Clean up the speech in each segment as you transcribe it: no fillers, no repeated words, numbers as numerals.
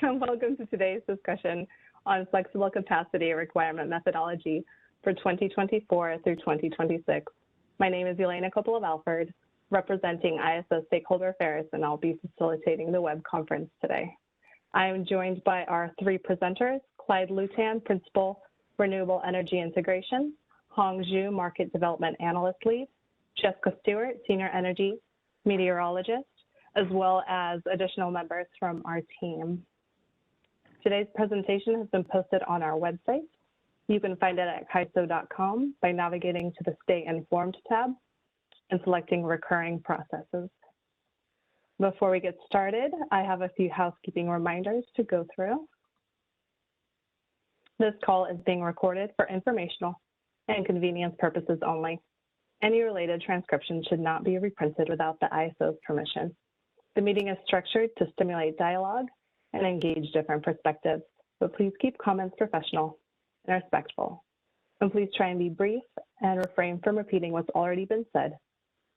and welcome to today's discussion on flexible capacity requirement methodology for 2024 through 2026. My name is Elena Coppola-Valford, representing ISO Stakeholder Affairs, and I'll be facilitating the web conference today. I am joined by our three presenters, Clyde Lutan, Principal, Renewable Energy Integration, Hong Zhu, Market Development Analyst Lead, Jessica Stewart, Senior Energy Meteorologist, as well as additional members from our team. Today's presentation has been posted on our website. You can find it at CAISO.com by navigating to the Stay Informed tab and selecting Recurring Processes. Before we get started, I have a few housekeeping reminders to go through. This call is being recorded for informational and convenience purposes only. Any related transcription should not be reprinted without the ISO's permission. The meeting is structured to stimulate dialogue and engage different perspectives, but please keep comments professional and respectful. And please try and be brief and refrain from repeating what's already been said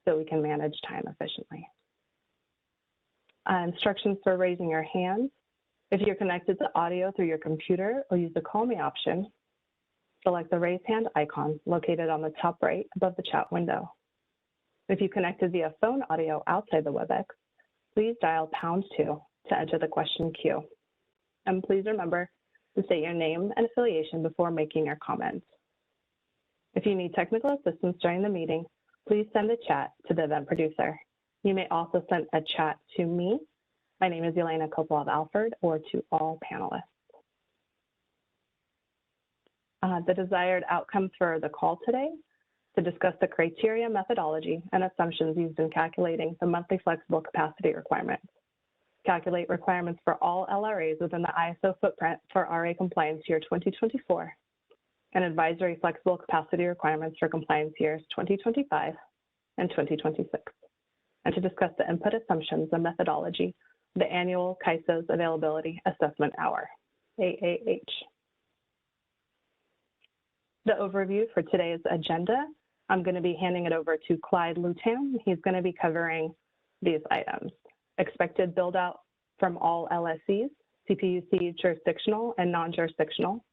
so we can manage time efficiently. Instructions for raising your hands. If you're connected to audio through your computer or use the Call Me option, select the raise hand icon located on the top right above the chat window. If you connected via phone audio outside the WebEx, please dial #2 to enter the question queue. And please remember to state your name and affiliation before making your comments. If you need technical assistance during the meeting, please send a chat to the event producer. You may also send a chat to me. My name is Elena Coppola-Valford, or to all panelists. The desired outcome for the call today to discuss the criteria, methodology, and assumptions used in calculating the monthly flexible capacity requirements. Calculate requirements for all LRAs within the ISO footprint for RA compliance year 2024, and advisory flexible capacity requirements for compliance years 2025 and 2026, and to discuss the input assumptions and methodology of the annual CAISO's Availability Assessment Hour, AAH. The overview for today's agenda, I'm going to be handing it over to Clyde Lutan. He's going to be covering these items: expected build out from all LSCs, CPUC jurisdictional and non-jurisdictional,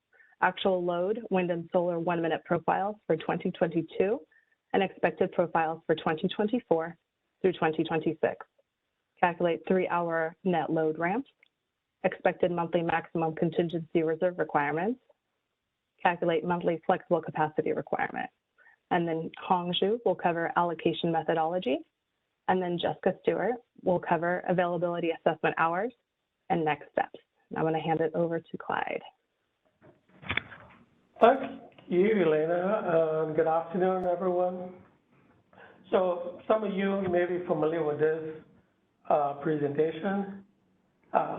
actual load, wind and solar 1-minute profiles for 2022, and expected profiles for 2024 through 2026. Calculate 3-hour net load ramps, expected monthly maximum contingency reserve requirements, calculate monthly flexible capacity requirement. And then Hong Zhu will cover allocation methodology. And then Jessica Stewart will cover availability assessment hours and next steps. I'm going to hand it over to Clyde. Thank you, Elena. Good afternoon, everyone. So some of you may be familiar with this presentation,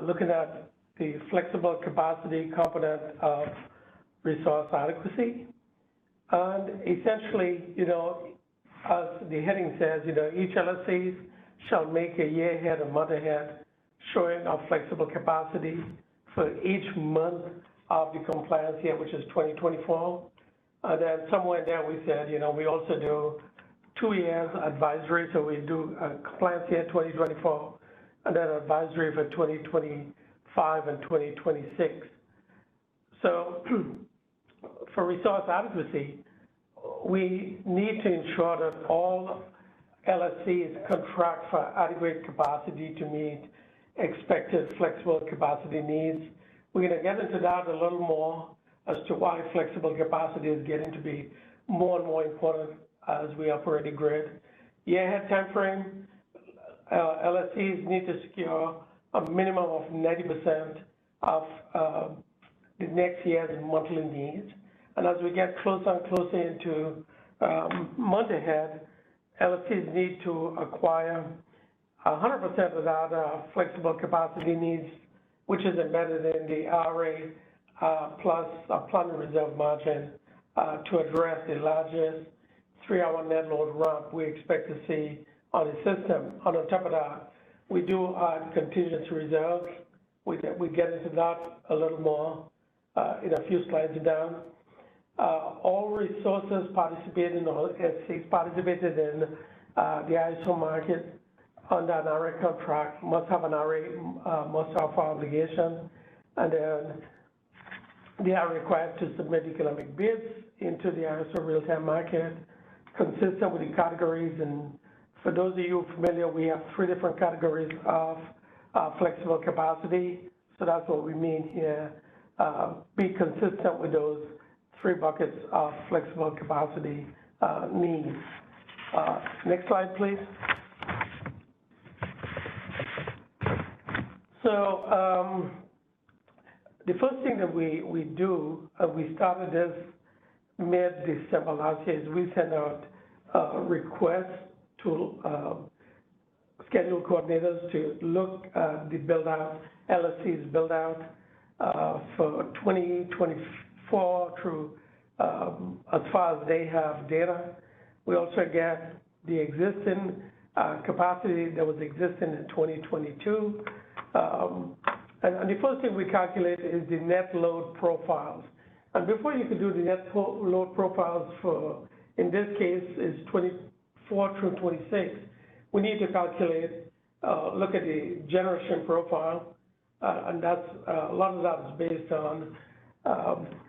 looking at the flexible capacity component of resource adequacy. And essentially, as the heading says, each LSC shall make a year ahead, a month ahead, showing of flexible capacity for each month of the compliance year, which is 2024. And then somewhere there we said, we also do 2 years advisory. So we do compliance year 2024, and then advisory for 2025 and 2026. So for resource adequacy, we need to ensure that all LSCs contract for adequate capacity to meet expected flexible capacity needs. We're going to get into that a little more as to why flexible capacity is getting to be more and more important as we operate a grid. Year-ahead timeframe, LSCs need to secure a minimum of 90% of the next year's monthly needs. And as we get closer and closer into month ahead, LSCs need to acquire 100% of that flexible capacity needs, which is embedded in the RA plus a planned reserve margin to address the largest 3-hour net load ramp we expect to see on the system. On top of that, we do add contingency reserves. We get into that a little more in a few slides down. All resources participating, or SCs participated in the ISO market under an RA contract must have an RA, must offer obligation, and then they are required to submit economic bids into the ISO real-time market, consistent with the categories. And for those of you familiar, we have 3 different categories of flexible capacity. So that's what we mean here. Be consistent with those 3 buckets of flexible capacity needs. Next slide, please. So the first thing that we do, we started this mid-December last year, is we send out requests to schedule coordinators to look at the build-out, LSC's build-out for 2024 through as far as they have data. We also get the existing capacity that was existing in 2022. And the first thing we calculate is the net load profiles. And before you can do the net load profiles for, in this case, is 24 through 26, we need to calculate, look at the generation profile, and that's, a lot of that is based on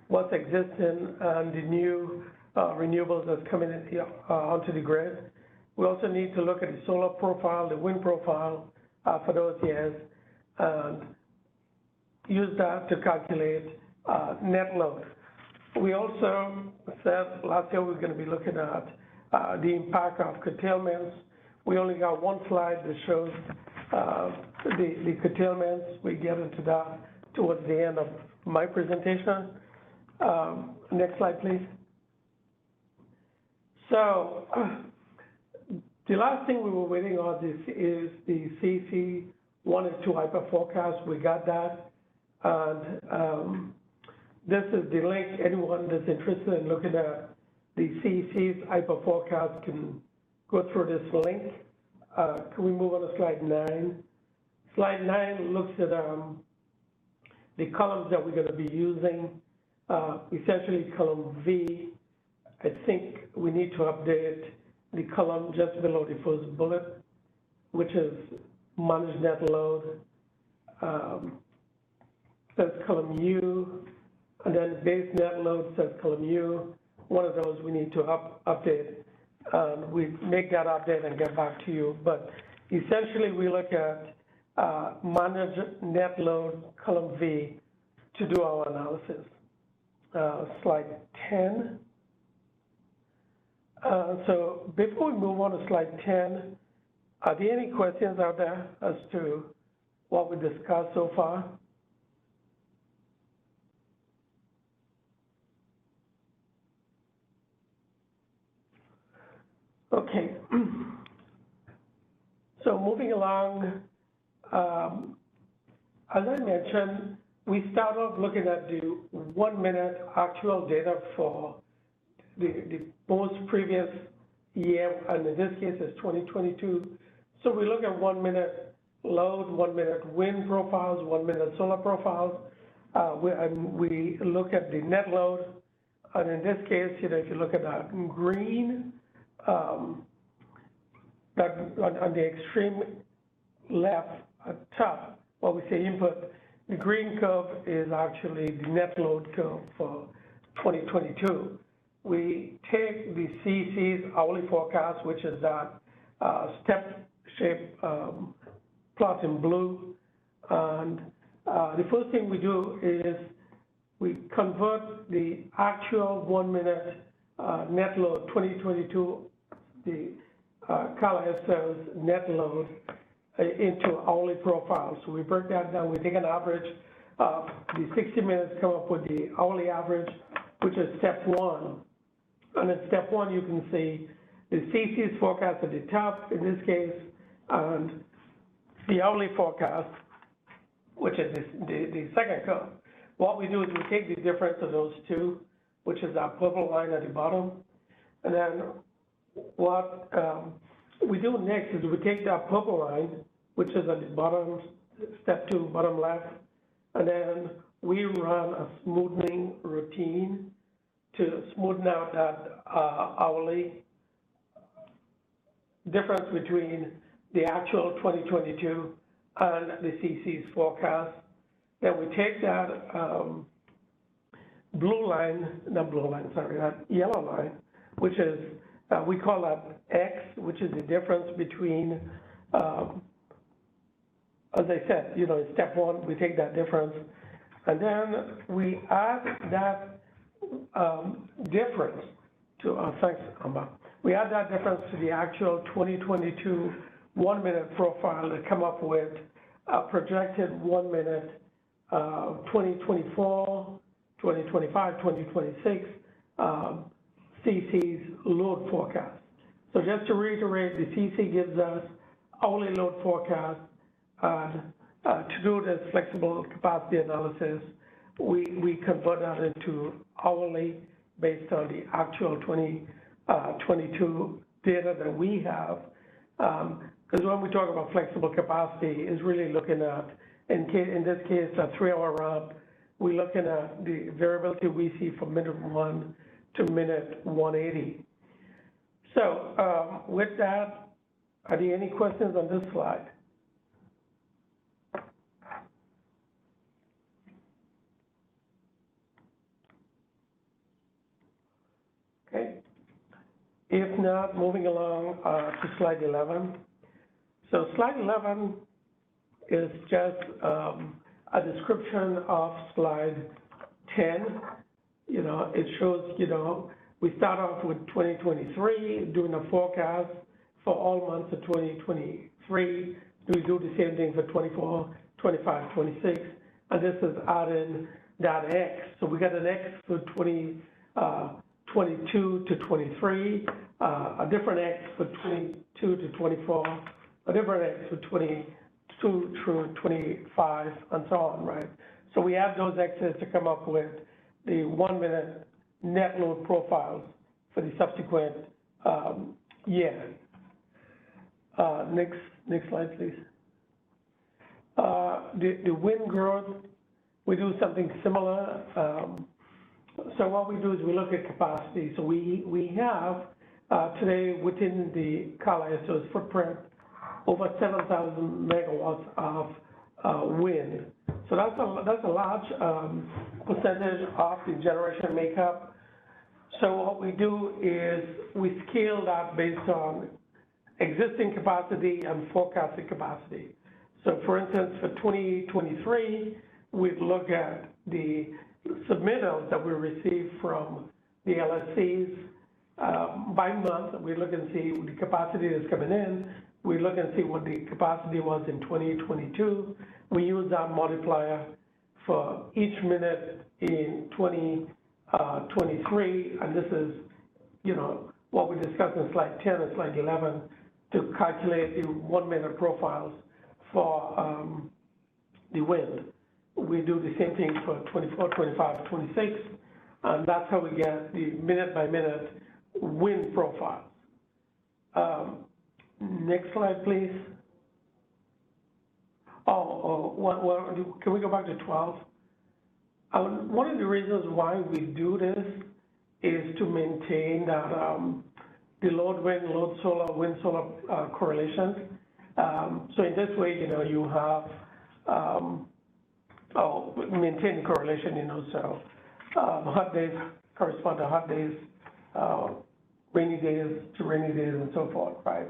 what's existing and the new renewables that's coming in, onto the grid. We also need to look at the solar profile, the wind profile for those years, and use that to calculate net load. We also said last year we're going to be looking at the impact of curtailments. We only got 1 slide that shows the curtailments. We get into that towards the end of my presentation. Next slide, please. So the last thing we were waiting on is the CEC 1 and 2 hyper forecast. We got that, and this is the link. Anyone that's interested in looking at the CEC's hyper forecast can go through this link. Can we move on to slide 9? Slide 9 looks at the columns that we're going to be using. Essentially, column V. I think we need to update the column just below the first bullet, which is managed net load. Says column U, and then base net load says column U. One of those we need to update. We make that update and get back to you. But essentially, we look at managed net load, column V, to do our analysis. Slide 10. So before we move on to slide 10, are there any questions out there as to what we discussed so far? Okay. So moving along, as I mentioned, we start off looking at the 1-minute actual data for the most previous year, and in this case it's 2022. So we look at 1-minute load, 1-minute wind profiles, 1-minute solar profiles, and we look at the net load. And in this case, if you look at that green, that on the extreme left at top, what we say input, the green curve is actually the net load curve for 2022. We take the CEC's hourly forecast, which is that step-shaped plot in blue, and the first thing we do is we convert the actual 1-minute net load 2022, the CalISO's net load, into hourly profiles. So we break that down. We take an average of the 60 minutes, come up with the hourly average, which is step 1. And in step 1, you can see the CEC's forecast at the top, in this case, and the hourly forecast, which is the second curve. What we do is we take the difference of those two, which is our purple line at the bottom, and then what we do next is we take that purple line, which is at the bottom, step 2, bottom left, and then we run a smoothing routine to smoothen out that hourly difference between the actual 2022 and the CC's forecast. Then we take that that yellow line, which is, we call that X, which is the difference between, as I said, in step one, we take that difference, and then we add that difference to, thanks, Amba. We add that difference to the actual 2022 1-minute profile to come up with a projected 1-minute 2024, 2025, 2026 CC's load forecast. So just to reiterate, the CC gives us hourly load forecast, and to do this flexible capacity analysis, we convert that into hourly based on the actual 2022 data that we have. Because when we talk about flexible capacity, is really looking at, in this case, a 3-hour ramp, we're looking at the variability we see from minute 1 to minute 180. So with that, are there any questions on this slide? Okay. If not, moving along to slide 11. So slide 11 is just a description of slide 10. It shows, we start off with 2023, doing a forecast for all months of 2023. We do the same thing for 24, 25, 26, and this is adding that X. So we got an X for 22 to 23, a different X for 22 to 24, a different X for 22 through 25, and so on, right? So we add those X's to come up with the 1-minute net load profiles for the subsequent year. Next slide, please. The wind growth, we do something similar. So what we do is we look at capacity. So we have today within the Cal ISO's footprint over 7,000 megawatts of wind. So that's a large percentage of the generation makeup. So what we do is we scale that based on existing capacity and forecasted capacity. So for instance, for 2023, we'd look at the submittals that we receive from the LSCs by month. We look and see the capacity that's coming in. We look and see what the capacity was in 2022. We use that multiplier for each minute in 2023, and this is, what we discussed in slide 10 and slide 11 to calculate the 1-minute profiles for the wind. We do the same thing for 24, 25, 26, and that's how we get the minute-by-minute wind profiles. Next slide, please. Can we go back to 12? One of the reasons why we do this is to maintain that the load wind, load solar, wind solar correlations. So in this way, you have maintain correlation, so hot days correspond to hot days, rainy days to rainy days, and so forth, right?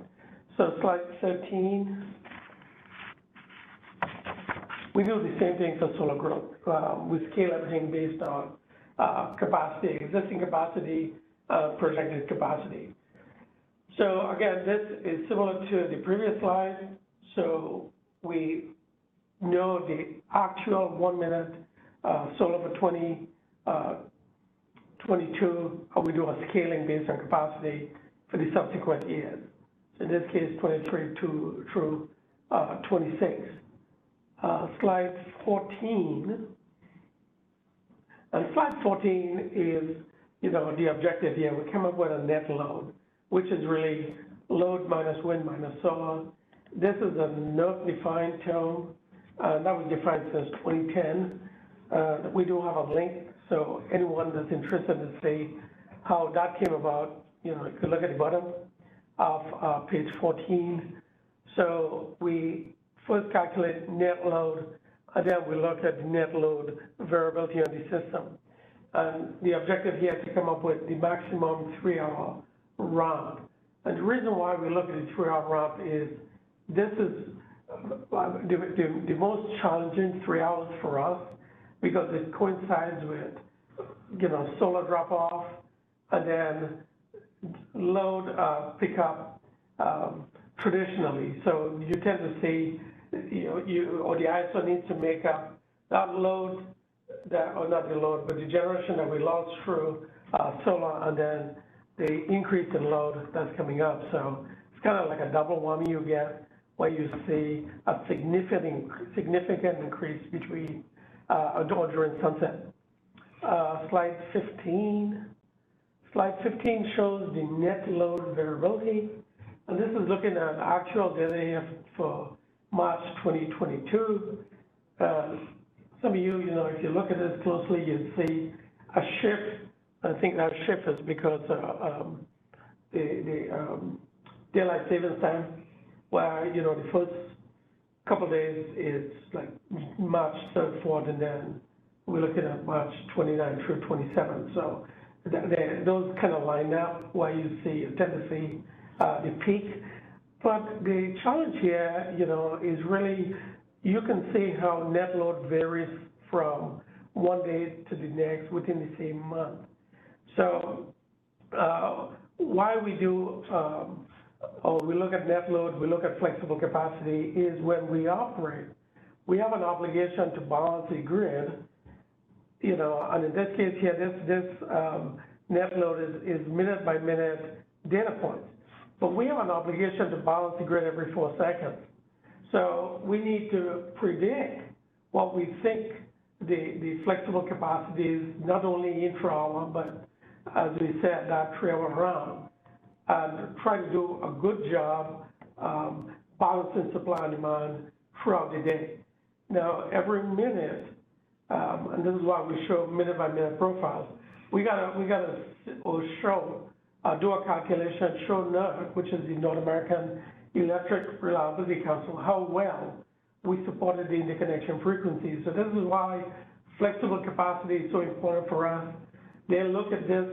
So slide 13, we do the same thing for solar growth. We scale everything based on capacity, existing capacity, projected capacity. So again, this is similar to the previous slide. So we know the actual 1-minute solar for 2022, we do a scaling based on capacity for the subsequent years. So in this case, 23 through 26. Slide 14. And slide 14 is, the objective here. We come up with a net load, which is really load minus wind minus solar. This is a NERC-defined term. That was defined since 2010. We do have a link, so anyone that's interested to see how that came about, you could look at the bottom of page 14. So we first calculate net load, and then we look at net load variability on the system. And the objective here is to come up with the maximum 3-hour ramp. And the reason why we look at the 3-hour ramp is this is the most challenging 3 hours for us because it coincides with, solar drop off and then load pickup traditionally. So you tend to see, or the ISO needs to make up that load, or not the load, but the generation that we lost through solar and then the increase in load that's coming up. So it's kind of like a double whammy you get where you see a significant increase between during sunset. Slide 15. Slide 15 shows the net load variability. And this is looking at actual data for March 2022. Some of you, if you look at this closely, you'd see a shift. I think that shift is because the daylight savings time, where, the first couple of days is like March 3rd, 4th, and then we're looking at March 29th through 27th. So those kind of line up where you tend to see the peak. But the challenge here, is really, you can see how net load varies from one day to the next within the same month. So why we do, or we look at net load, we look at flexible capacity, is when we operate, we have an obligation to balance the grid, and in this case here, this net load is minute by minute data points. But we have an obligation to balance the grid every 4 seconds. So we need to predict what we think the flexible capacity is, not only intra-hour, but as we said, that 3-hour round, and try to do a good job balancing supply and demand throughout the day. Now, every minute, and this is why we show minute-by-minute profiles, we gotta do a calculation, show NERC, which is the North American Electric Reliability Council, how well we supported the interconnection frequencies. So this is why flexible capacity is so important for us. They look at this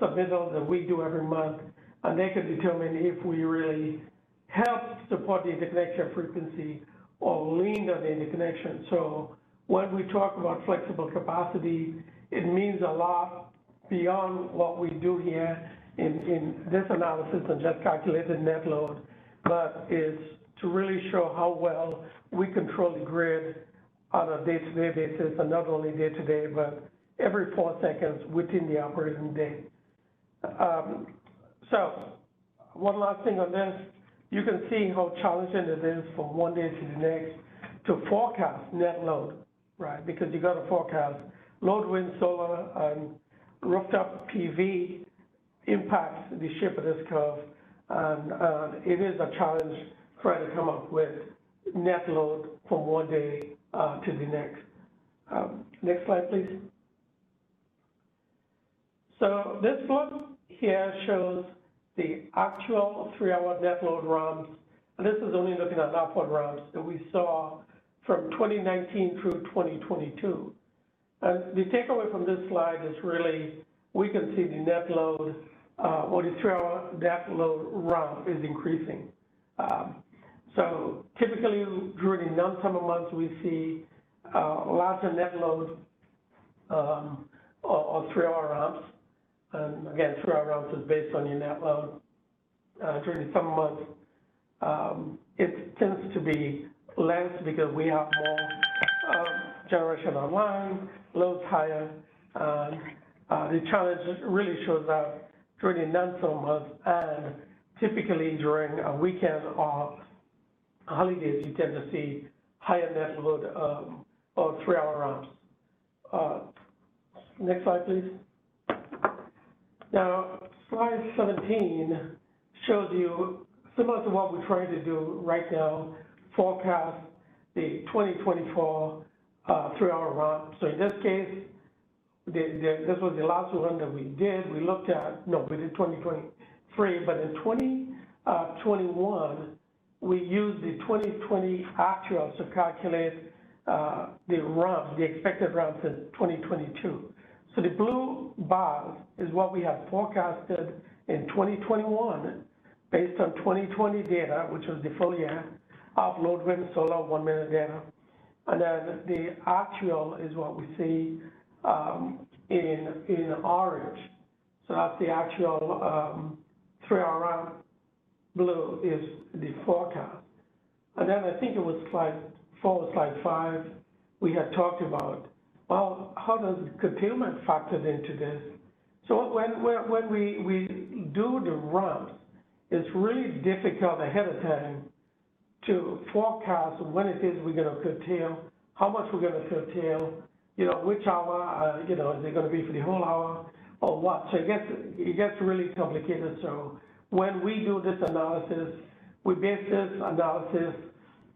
submittal that we do every month, and they can determine if we really help support the interconnection frequency or lean on the interconnection. So when we talk about flexible capacity, it means a lot beyond what we do here in this analysis and just calculated net load, but it's to really show how well we control the grid on a day-to-day basis, and not only day-to-day, but every 4 seconds within the operating day. So one last thing on this, you can see how challenging it is from one day to the next to forecast net load, right? Because you got to forecast load, wind, solar, and rooftop PV impacts the shape of this curve, and it is a challenge trying to come up with net load from one day to the next. Next slide, please. So this one here shows the actual 3-hour net load ramps, and this is only looking at upward ramps that we saw from 2019 through 2022. And the takeaway from this slide is really, we can see the net load, or the 3-hour net load ramp is increasing. So typically during the non-summer months, we see larger net load or 3-hour ramps. And again, 3-hour ramps is based on your net load. During the summer months, it tends to be less because we have more generation online, loads higher. The challenge really shows up during the non-summer months, and typically during a weekend or holidays, you tend to see higher net load or 3-hour ramps. Next slide, please. Now, slide 17 shows you, similar to what we're trying to do right now, forecast the 2024 3-hour ramp. So in this case, this was the last one that we did. We looked at, no, we did 2023, but in 2021, we use the 2020 actuals to calculate the ramps, the expected ramps in 2022. So the blue bars is what we had forecasted in 2021 based on 2020 data, which was the full year of load, wind, solar, 1 minute data. And then the actual is what we see in orange. So that's the actual 3-hour ramp. Blue is the forecast. And then I think it was slide 4, slide 5, we had talked about, well, how does curtailment factor into this? So when we do the ramps, it's really difficult ahead of time to forecast when it is we're going to curtail, how much we're going to curtail, which hour, is it going to be for the whole hour or what? So it gets really complicated. So when we do this analysis, we base this analysis,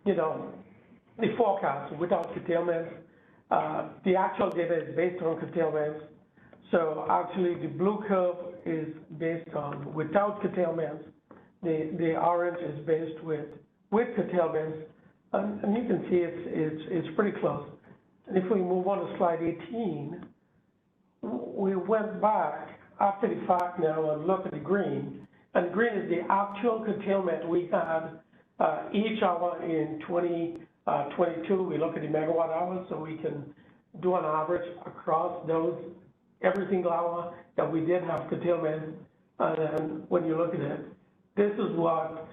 the forecast without curtailments. The actual data is based on curtailments. So actually the blue curve is based on without curtailments. The orange is based with curtailments. And you can see it's pretty close. And if we move on to slide 18, we went back after the fact now and look at the green. And green is the actual curtailment we had each hour in 2022. We look at the megawatt hours, so we can do an average across those every single hour that we did have curtailment. And then when you look at it, this is what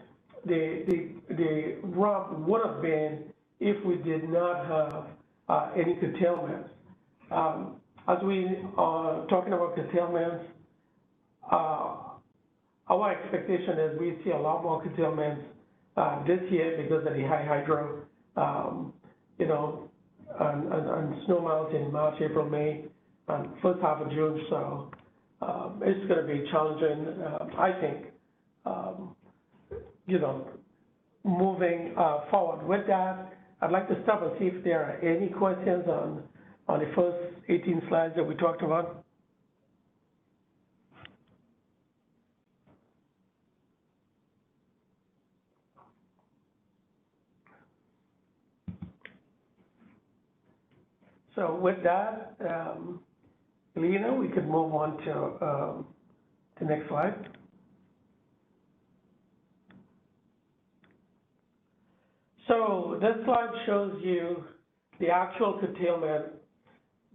the ramp would have been if we did not have any curtailments. As we are talking about curtailments, our expectation is we see a lot more curtailments this year because of the high hydro, and snow melts in March, April, May, and first half of June. So it's going to be challenging, I think, moving forward. With that, I'd like to stop and see if there are any questions on the first 18 slides that we talked about. So with that, Lena, we could move on to the next slide. So this slide shows you the actual curtailment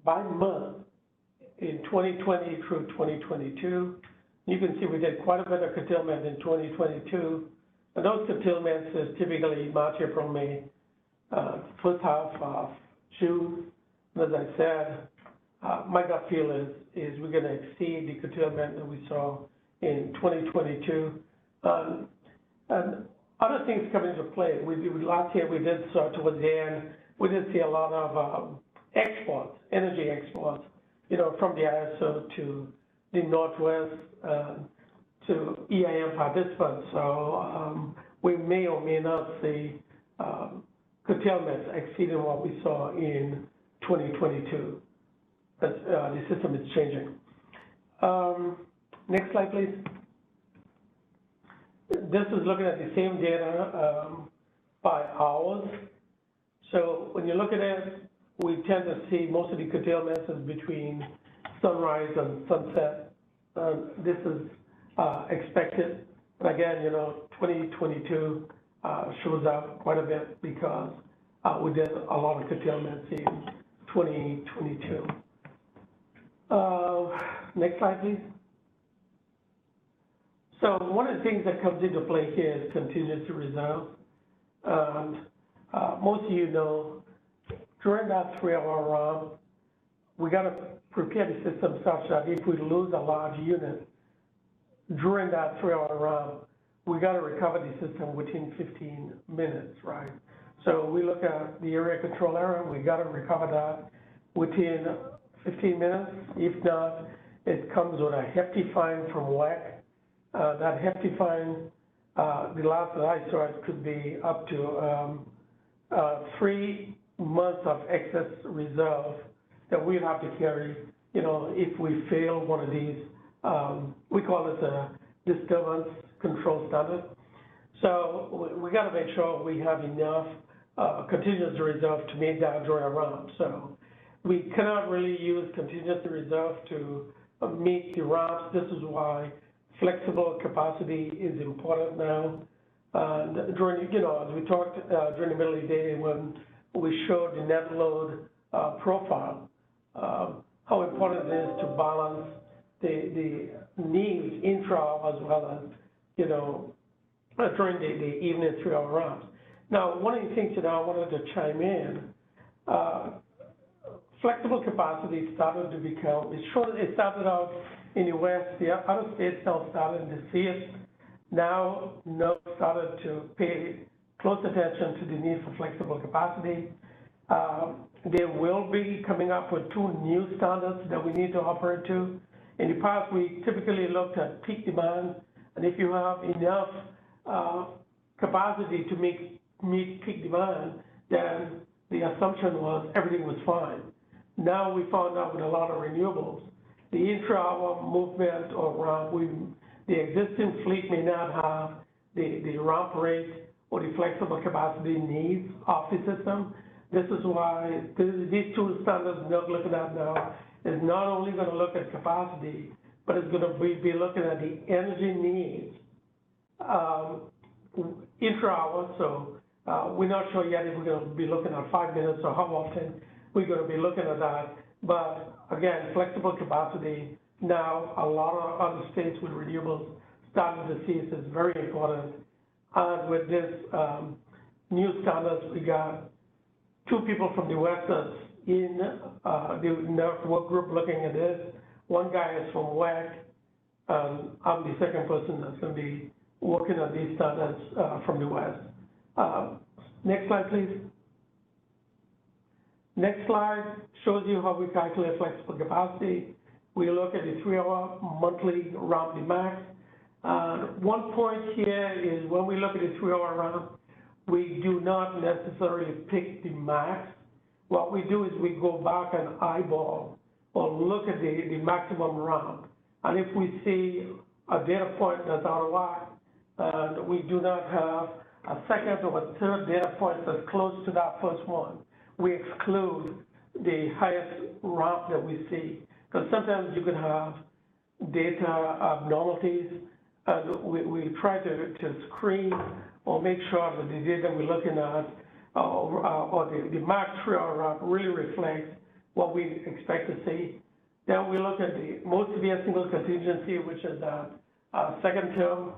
by month in 2020 through 2022. You can see we did quite a bit of curtailment in 2022. And those curtailments is typically March, April, May, first half of June. As I said, my gut feel is we're going to exceed the curtailment that we saw in 2022. And other things come into play. Last year we did towards the end, we did see a lot of exports, energy exports, from the ISO to the Northwest to EIM participants. So we may or may not see curtailments exceeding what we saw in 2022. As the system is changing. Next slide, please. This is looking at the same data by hours. So when you look at it, we tend to see most of the curtailments is between sunrise and sunset. This is expected. But again, 2022 shows up quite a bit because we did a lot of curtailments in 2022. Next slide, please. So one of the things that comes into play here is contingency reserve. And most of you know, during that 3-hour run, we got to prepare the system such that if we lose a large unit during that 3-hour run, we got to recover the system within 15 minutes, right? So we look at the area control error, we got to recover that within 15 minutes. If not, it comes with a hefty fine from WECC. That hefty fine, the last that I saw it could be up to 3 months of excess reserve that we'll have to carry, if we fail one of these. We call it a disturbance control standard. So we got to make sure we have enough contingency reserve to meet that during a ramp. So we cannot really use contingency reserve to meet the ramps. This is why flexible capacity is important now. And during, as we talked during the middle of the day when we showed the net load profile, how important it is to balance the needs intra as well as, during the evening 3-hour ramps. Now, one of the things that I wanted to chime in, flexible capacity started to become, it started out in the West, the other states now started to see it. Now, NERC started to pay close attention to the need for flexible capacity. They will be coming up with 2 new standards that we need to operate to. In the past, we typically looked at peak demand, and if you have enough capacity to meet peak demand, then the assumption was everything was fine. Now we found out with a lot of renewables, the intra-hour movement or ramp, the existing fleet may not have the ramp rate or the flexible capacity needs of the system. This is why these 2 standards we're looking at now is not only going to look at capacity, but it's going to be looking at the energy needs intra-hour. So we're not sure yet if we're going to be looking at 5 minutes or how often we're going to be looking at that. But again, flexible capacity, now a lot of other states with renewables starting to see this is very important. And with this new standards, we got 2 people from the West that's in the NERC work group looking at this. One guy is from WECC, and I'm the second person that's going to be working on these standards from the West. Next slide, please. Next slide shows you how we calculate flexible capacity. We look at the 3-hour monthly ramp max. One point here is when we look at the 3-hour ramp, we do not necessarily pick the max. What we do is we go back and eyeball or look at the maximum ramp. And if we see a data point that's out of whack, and we do not have a second or a third data point that's close to that first one, we exclude the highest ramp that we see. Because sometimes you can have data abnormalities, and we try to screen or make sure that the data we're looking at or the max 3-hour ramp really reflects what we expect to see. Then we look at the most severe single contingency, which is that second term,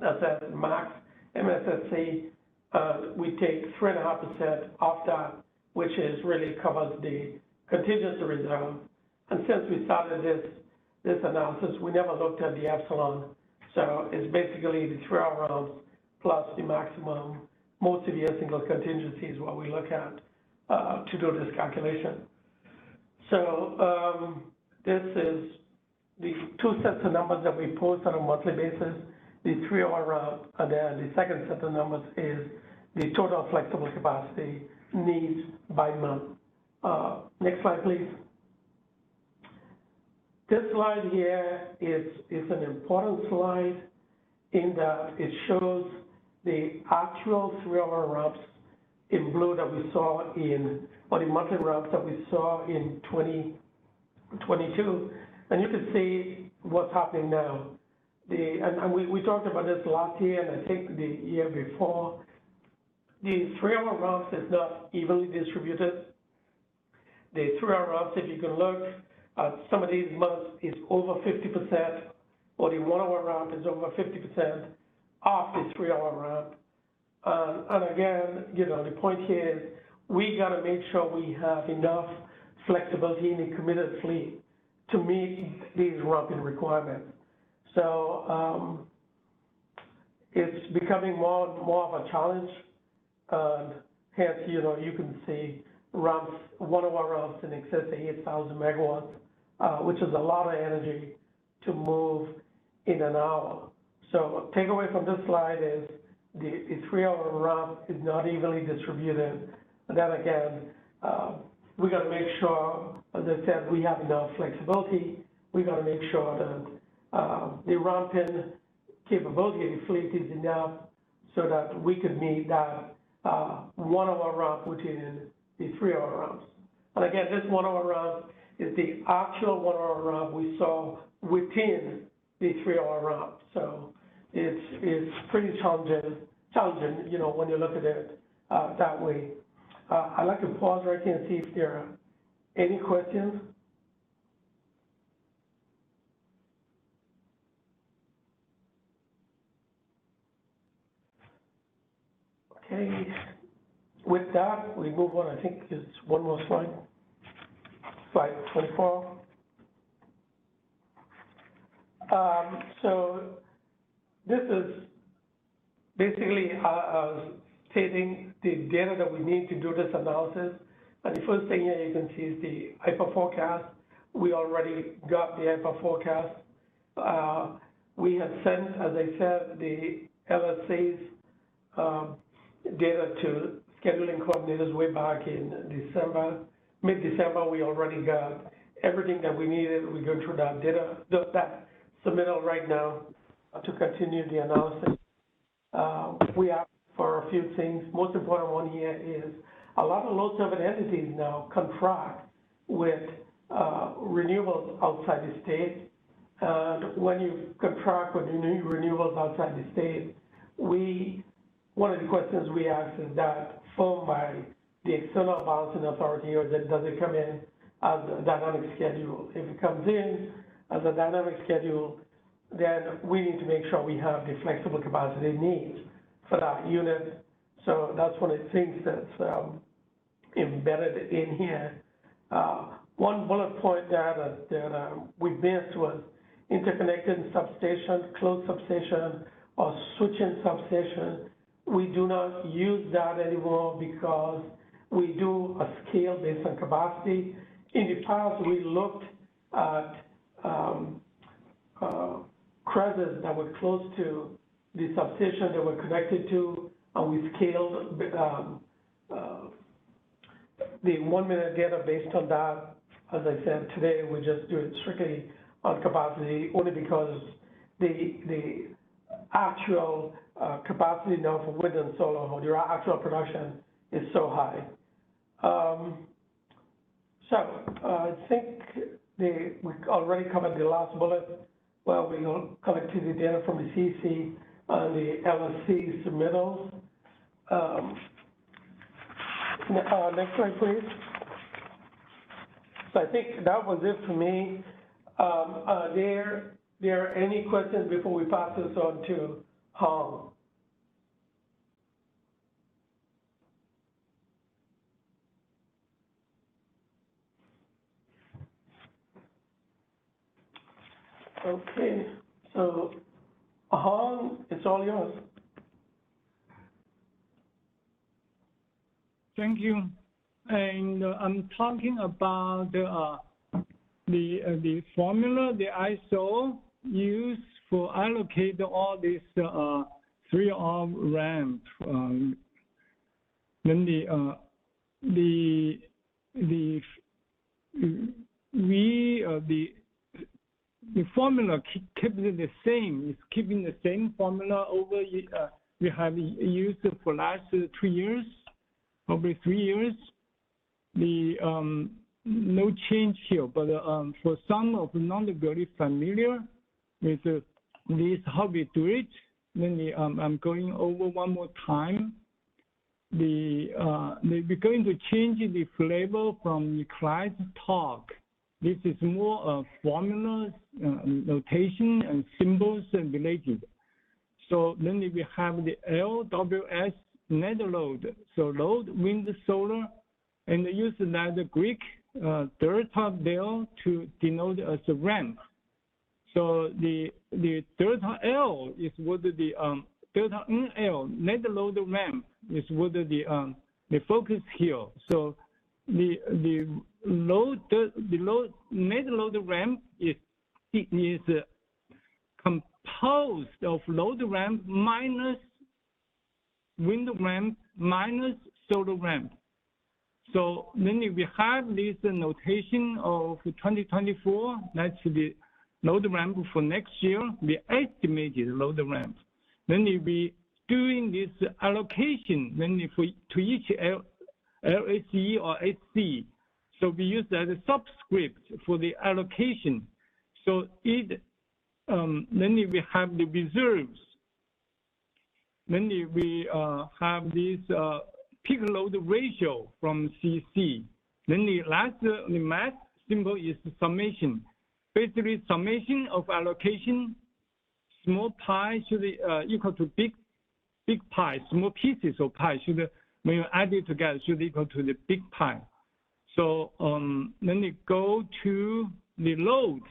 that's at max MSSC. We take 3.5% off that, which is really covers the contingency reserve. And since we started this analysis, we never looked at the epsilon. So it's basically the 3-hour ramps plus the maximum most severe single contingency is what we look at to do this calculation. So this is the 2 sets of numbers that we post on a monthly basis, the 3-hour ramp, and then the second set of numbers is the total flexible capacity needs by month. Next slide, please. This slide here is an important slide in that it shows the actual 3-hour ramps in blue that we saw or the monthly ramps that we saw in 2022. And you can see what's happening now. And we talked about this last year and I think the year before. The 3-hour ramps is not evenly distributed. The 3-hour ramps, if you can look, some of these months is over 50%, or the 1-hour ramp is over 50% off the 3-hour ramp. And again, the point here is we got to make sure we have enough flexibility in the committed fleet to meet these ramping requirements. So it's becoming more of a challenge, and hence, you can see ramps, 1-hour ramps in excess of 8,000 megawatts, which is a lot of energy to move in an hour. So takeaway from this slide is the 3-hour ramp is not evenly distributed. And then again, we got to make sure, as I said, we have enough flexibility. We got to make sure that the ramping capability of the fleet is enough so that we could meet that 1 hour ramp within the 3 hour ramps. And again, this 1 hour ramp is the actual 1 hour ramp we saw within the 3 hour ramp. So it's pretty challenging, you know, when you look at it that way. I'd like to pause right here and see if there are any questions. Okay, with that, we move on. I think it's one more slide, slide 24. So this is basically stating the data that we need to do this analysis. And the first thing here you can see is the IPA forecast. We already got the IPA forecast. We had sent, as I said, the LSC's data to scheduling coordinators way back in December. Mid-December, we already got everything that we needed. We're going through that data, that submittal right now to continue the analysis. We asked for a few things. Most important one here is a lot of load-serving entities now contract with renewables outside the state. And when you contract with renewables outside the state, one of the questions we ask is that formed by the external balancing authority, or does it come in as a dynamic schedule? If it comes in as a dynamic schedule, then we need to make sure we have the flexible capacity needs for that unit. So that's one of the things that's embedded in here. One bullet point that we missed was interconnected substation, closed substation, or switching substation. We do not use that anymore because we do a scale based on capacity. In the past, we looked at crevices that were close to the substation that we're connected to, and we scaled the 1 minute data based on that. As I said, today we just do it strictly on capacity, only because the actual capacity now for wind and solar, or your actual production is so high. I think we already covered the last bullet, where we collected the data from the CC and the LSC submittals. Next slide, please. So I think that was it for me. There are any questions before we pass this on to Hong? Okay, so Hong, it's all yours. Thank you. And I'm talking about the formula, the ISO used for allocate all these 3-hour ramp. Then the formula keeps the same. It's keeping the same formula over. We have used it for last 2 years, probably 3 years. No change here, but for some of the not very familiar with this how we do it, then I'm going over one more time. We're going to change the flavor from the client talk. This is more formulas, notation, and symbols and related. So then we have the LWS net load. So load, wind, solar, and use that Greek delta del to denote as a ramp. So the delta L is what the delta NL net load ramp is what the focus here. So the net load ramp is composed of load ramp minus wind ramp minus solar ramp. So then we have this notation of 2024, that's the load ramp for next year, the estimated load ramp. Then we doing this allocation to each LSE or SC. So we use that subscript for the allocation. So then we have the reserves. Then we have this peak load ratio from CC. Then the math symbol is summation. Basically, summation of allocation, small pi should equal to big pi. Small pieces of pi should, when you add it together, should equal to the big pi. So then we go to the load.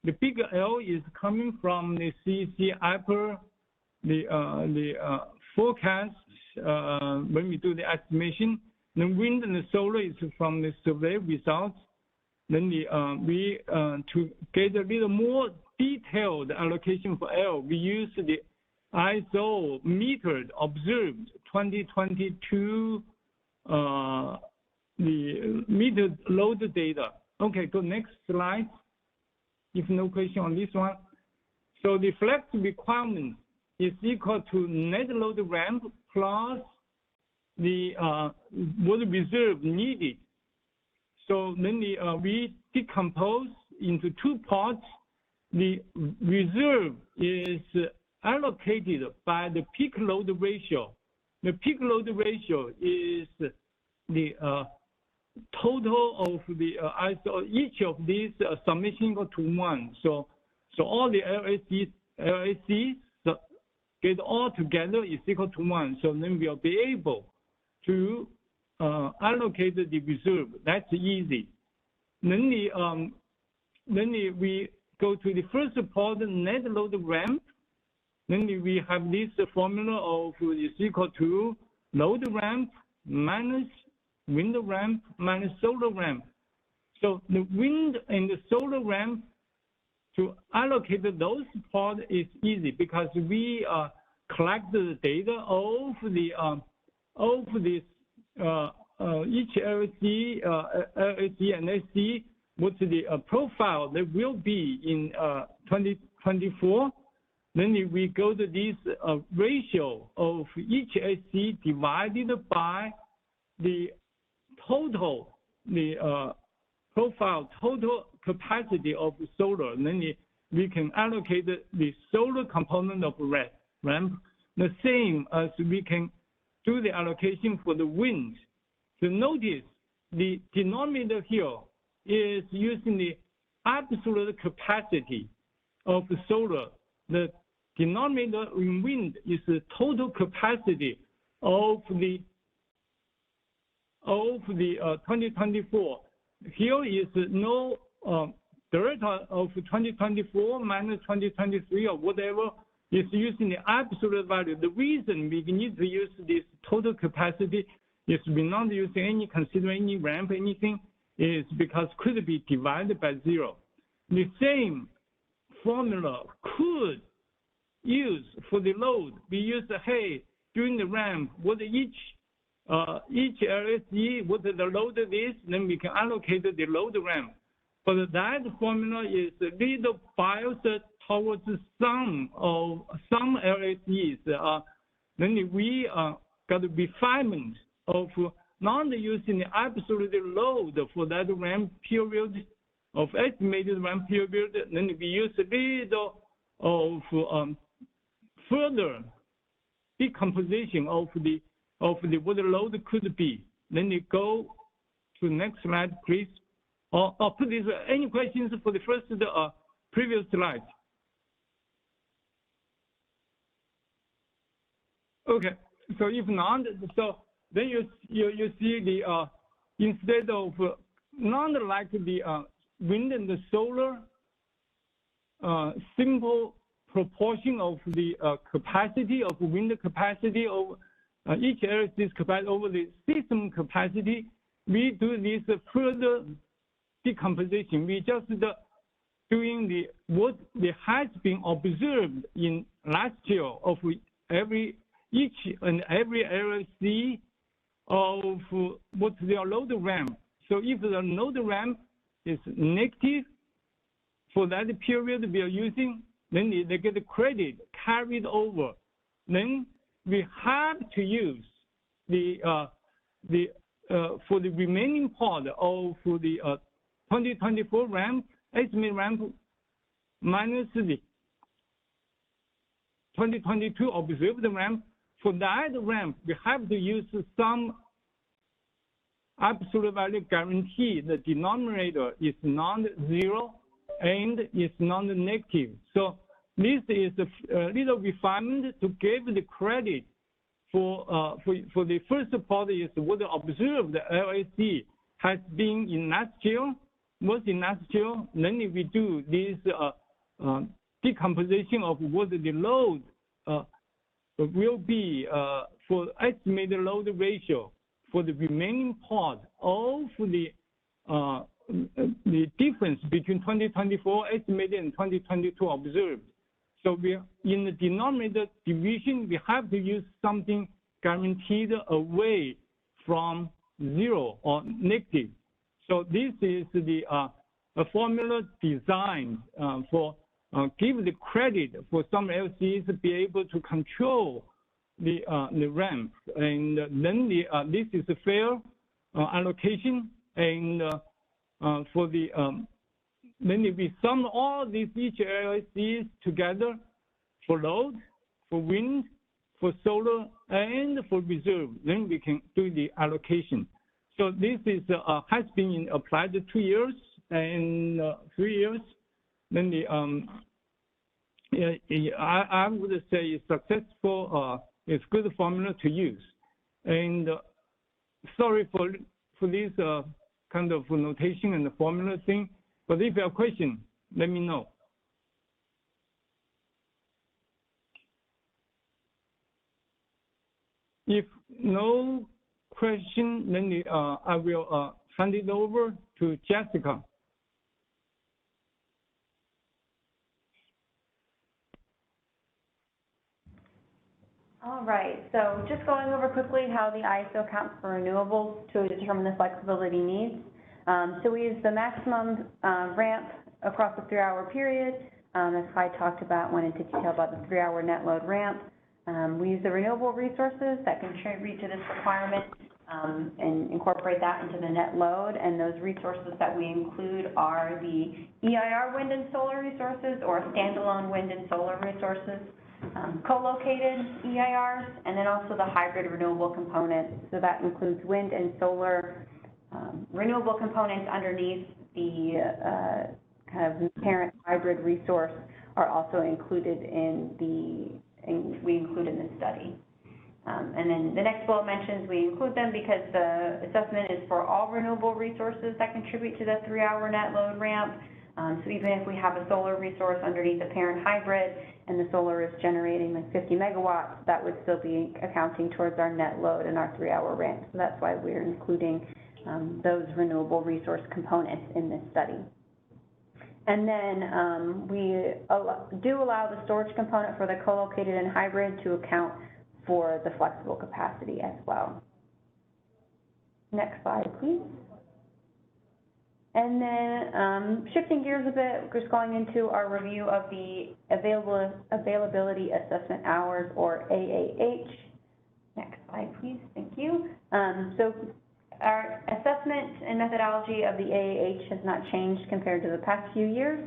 The big L is coming from the CC upper, the forecast when we do the estimation. The wind and the solar is from the survey results. Then we to get a little more detailed allocation for L, we use the ISO metered observed 2022 the metered load data. Okay, go next slide. If no question on this one. So the flex requirement is equal to net load ramp plus the water reserve needed. So then we decompose into two parts. The reserve is allocated by the peak load ratio. The peak load ratio is the total of the ISO, each of these summation equal to 1. So all the LSCs get all together is equal to 1. So then we'll be able to allocate the reserve. That's easy. Then we go to the first part, net load ramp. Then we have this formula of is equal to load ramp minus wind ramp minus solar ramp. So the wind and the solar ramp, to allocate those parts is easy because we collect the data of each LSC and SC, what's the profile that will be in 2024. Then we go to this ratio of each SC divided by the total, profile total capacity of solar. And then we can allocate the solar component of ramp the same as we can do the allocation for the wind. So notice the denominator here is using the absolute capacity of the solar. The denominator in wind is the total capacity of the 2024. Here is no delta of 2024 minus 2023 or whatever. Is using the absolute value. The reason we need to use this total capacity is we're not using considering any ramp, anything, is because could be divided by 0. The same formula could use for the load. We use during the ramp, what each LSE, what the load is, then we can allocate the load ramp. But that formula is a little biased towards some LSEs. Then we got a refinement of not using the absolute load for that ramp period, of estimated ramp period. Then we use a little of further decomposition of what the load could be. Then you go to the next slide, please. Or put this. Any questions for the first previous slide? Okay. So if not, so then you see the instead of not like the wind and the solar, simple proportion of the capacity of wind capacity of each LSC's capacity over the system capacity. We do this further decomposition. We just doing what has been observed in last year of each and every LSC of what's their load ramp. So if the load ramp is negative for that period we are using, then they get the credit carried over. Then we have to use the for the remaining part of the 2024 ramp, estimate ramp minus the 2022 observed ramp. For that ramp, we have to use some absolute value guarantee. The denominator is non-zero and is non-negative. So this is a little refinement to give the credit for the first part is what observed LSC has been in last year, was in last year. Then if we do this decomposition of what the load will be for estimated load ratio for the remaining part of the difference between 2024 estimated and 2022 observed. So we in the denominator division, we have to use something guaranteed away from zero or negative. So this is the a formula designed for give the credit for some LCs to be able to control the ramp, and then this is a fair allocation, and for the then if we sum all these each LCs together for load, for wind, for solar, and for reserve, then we can do the allocation. So this is has been applied 2 years and 3 years. Then the I would say it's successful. It's good formula to use. And sorry for this kind of notation and the formula thing. But if you have a question, let me know. If no question, then I will hand it over to Jessica. All right, so just going over quickly how the ISO accounts for renewables to determine the flexibility needs. So we use the maximum ramp across the 3-hour period. As Clyde talked about, went into detail about the 3-hour net load ramp. We use the renewable resources that contribute to this requirement and incorporate that into the net load. And those resources that we include are the EIR wind and solar resources or standalone wind and solar resources, co-located EIRs, and then also the hybrid renewable component. So that includes wind and solar renewable components underneath the kind of parent hybrid resource are also included we include in this study. And then the next bullet mentions we include them because the assessment is for all renewable resources that contribute to the 3-hour net load ramp. So even if we have a solar resource underneath the parent hybrid and the solar is generating like 50 megawatts, that would still be accounting towards our net load and our 3-hour ramp. So that's why we're including those renewable resource components in this study. And then we do allow the storage component for the co-located and hybrid to account for the flexible capacity as well. Next slide, please. And then shifting gears a bit, just going into our review of the availability assessment hours, or AAH. Next slide, please. Thank you. So our assessment and methodology of the AAH has not changed compared to the past few years.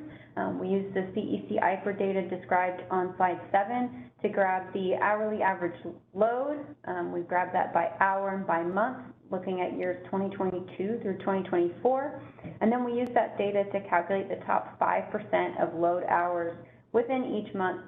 We use the CEC IFR data described on slide 7 to grab the hourly average load. We've grabbed that by hour and by month, looking at years 2022 through 2024. And then we use that data to calculate the top 5% of load hours within each month,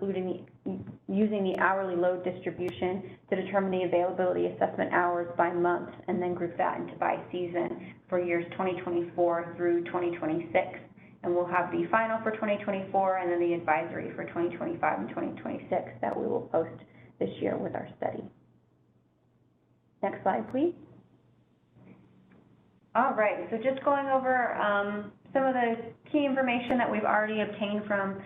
using the hourly load distribution to determine the availability assessment hours by month, and then group that into by season for years 2024 through 2026. And we'll have the final for 2024 and then the advisory for 2025 and 2026 that we will post this year with our study. Next slide, please. All right, so just going over some of the key information that we've already obtained from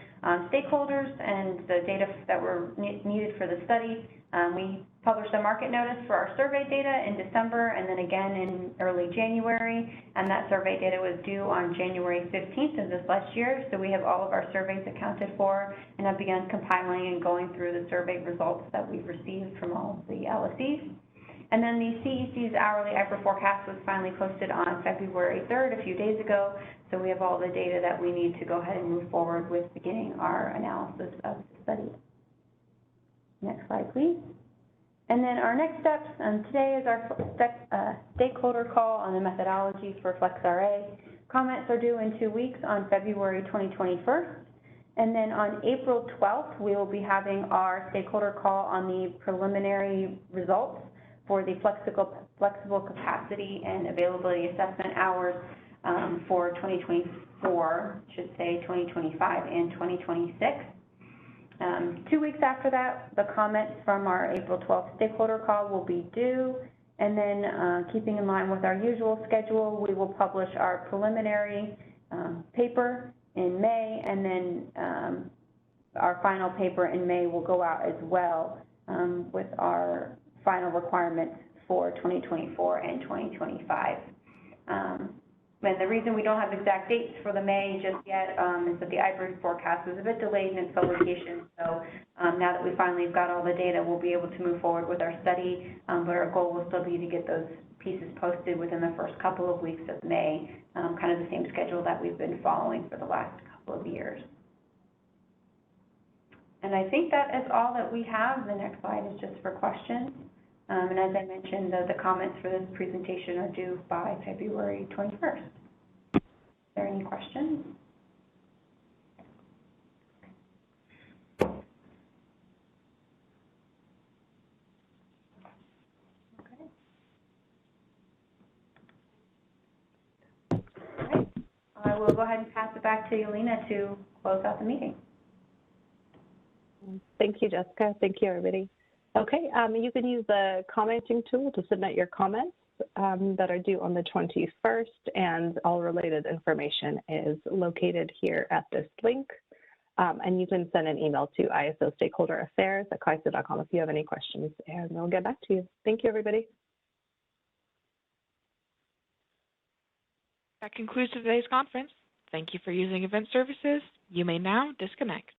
stakeholders and the data that were needed for the study. We published a market notice for our survey data in December and then again in early January, and that survey data was due on January 15th of this last year, so we have all of our surveys accounted for and have begun compiling and going through the survey results that we've received from all of the LSEs. And then the CEC's hourly IPR forecast was finally posted on February 3rd, a few days ago, so we have all the data that we need to go ahead and move forward with beginning our analysis of the study. Next slide, please. And then our next steps, today is our stakeholder call on the methodology for FlexRA. Comments are due in 2 weeks on February 21st. And then on April 12th, we will be having our stakeholder call on the preliminary results for the flexible capacity and availability assessment hours for 2024, should say 2025 and 2026. 2 weeks after that, the comments from our April 12th stakeholder call will be due, and then keeping in line with our usual schedule, we will publish our preliminary paper in May, and then our final paper in May will go out as well with our final requirements for 2024 and 2025. And the reason we don't have exact dates for the May just yet is that the IPR forecast was a bit delayed in its publication. So now that we finally have got all the data, we'll be able to move forward with our study. But our goal will still be to get those pieces posted within the first couple of weeks of May, kind of the same schedule that we've been following for the last couple of years. And I think that is all that we have. The next slide is just for questions. And as I mentioned, the comments for this presentation are due by February 21st. Are there any questions? Okay. All right. I will go ahead and pass it back to Yelena to close out the meeting. Thank you, Jessica. Thank you, everybody. Okay, you can use the commenting tool to submit your comments that are due on the 21st, and all related information is located here at this link. And you can send an email to isostakeholderaffairs@CAISO.com if you have any questions, and we'll get back to you. Thank you, everybody. That concludes today's conference. Thank you for using Event Services. You may now disconnect.